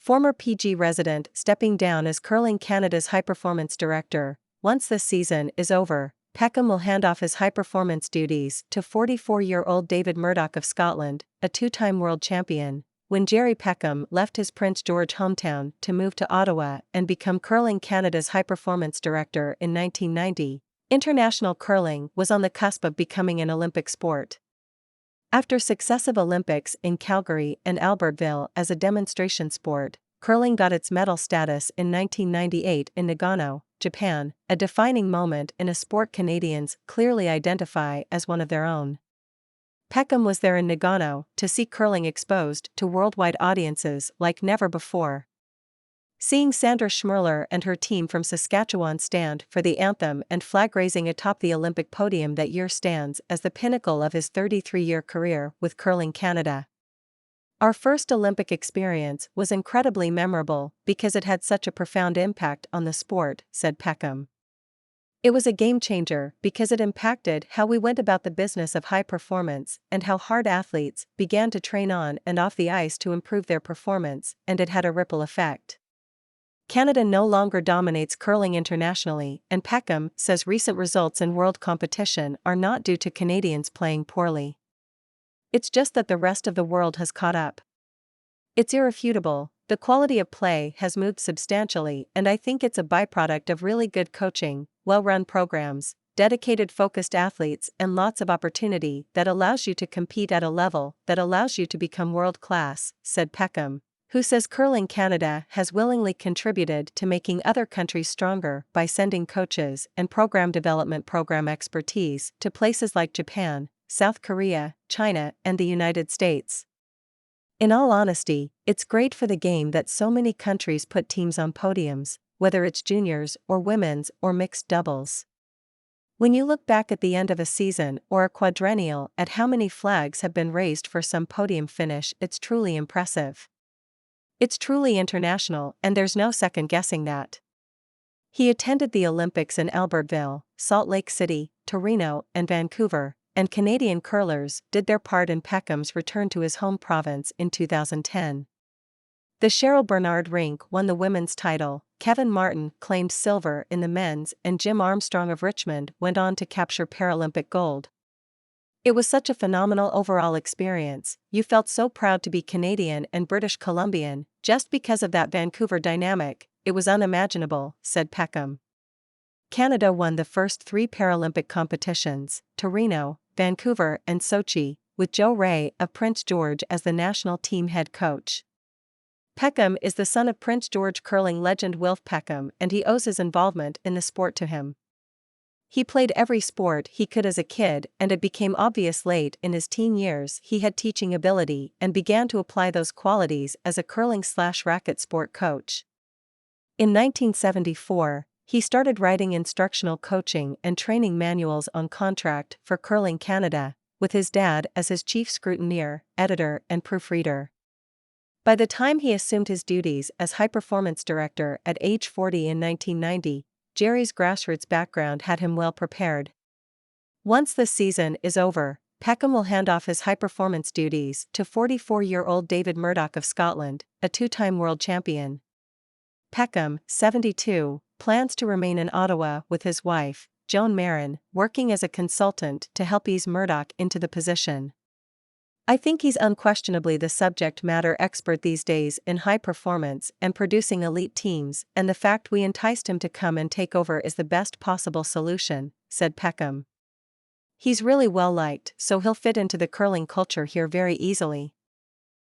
Former PG resident stepping down as Curling Canada's high-performance director. Once this season is over, Peckham will hand off his high-performance duties to 44-year-old David Murdoch of Scotland, a two-time world champion. When Jerry Peckham left his Prince George hometown to move to Ottawa and become Curling Canada's high-performance director in 1990, international curling was on the cusp of becoming an Olympic sport. After successive Olympics in Calgary and Albertville as a demonstration sport, curling got its medal status in 1998 in Nagano, Japan, a defining moment in a sport Canadians clearly identify as one of their own. Peckham was there in Nagano to see curling exposed to worldwide audiences like never before. Seeing Sandra Schmirler and her team from Saskatchewan stand for the anthem and flag raising atop the Olympic podium that year stands as the pinnacle of his 33-year career with Curling Canada. Our first Olympic experience was incredibly memorable because it had such a profound impact on the sport, said Peckham. It was a game changer because it impacted how we went about the business of high performance and how hard athletes began to train on and off the ice to improve their performance, and it had a ripple effect. Canada no longer dominates curling internationally, and Peckham says recent results in world competition are not due to Canadians playing poorly. It's just that the rest of the world has caught up. It's irrefutable, the quality of play has moved substantially, and I think it's a byproduct of really good coaching, well-run programs, dedicated focused athletes, and lots of opportunity that allows you to compete at a level that allows you to become world-class, said Peckham, who says Curling Canada has willingly contributed to making other countries stronger by sending coaches and program development program expertise to places like Japan, South Korea, China, and the United States. In all honesty, it's great for the game that so many countries put teams on podiums, whether it's juniors or women's or mixed doubles. When you look back at the end of a season or a quadrennial at how many flags have been raised for some podium finish, it's truly impressive. It's truly international, and there's no second-guessing that. He attended the Olympics in Albertville, Salt Lake City, Torino, and Vancouver, and Canadian curlers did their part in Peckham's return to his home province in 2010. The Cheryl Bernard rink won the women's title, Kevin Martin claimed silver in the men's, and Jim Armstrong of Richmond went on to capture Paralympic gold. It was such a phenomenal overall experience. You felt so proud to be Canadian and British Columbian, just because of that Vancouver dynamic. It was unimaginable, said Peckham. Canada won the first 3 Paralympic competitions, Torino, Vancouver, and Sochi, with Joe Ray of Prince George as the national team head coach. Peckham is the son of Prince George curling legend Wilf Peckham, and he owes his involvement in the sport to him. He played every sport he could as a kid, and it became obvious late in his teen years he had teaching ability and began to apply those qualities as a curling/racket sport coach. In 1974, he started writing instructional coaching and training manuals on contract for Curling Canada, with his dad as his chief scrutineer, editor, and proofreader. By the time he assumed his duties as high-performance director at age 40 in 1990, Jerry's grassroots background had him well prepared. Once this season is over, Peckham will hand off his high-performance duties to 44-year-old David Murdoch of Scotland, a two-time world champion. Peckham, 72, plans to remain in Ottawa with his wife, Joan Marin, working as a consultant to help ease Murdoch into the position. I think he's unquestionably the subject matter expert these days in high performance and producing elite teams, and the fact we enticed him to come and take over is the best possible solution, said Peckham. He's really well liked, so he'll fit into the curling culture here very easily.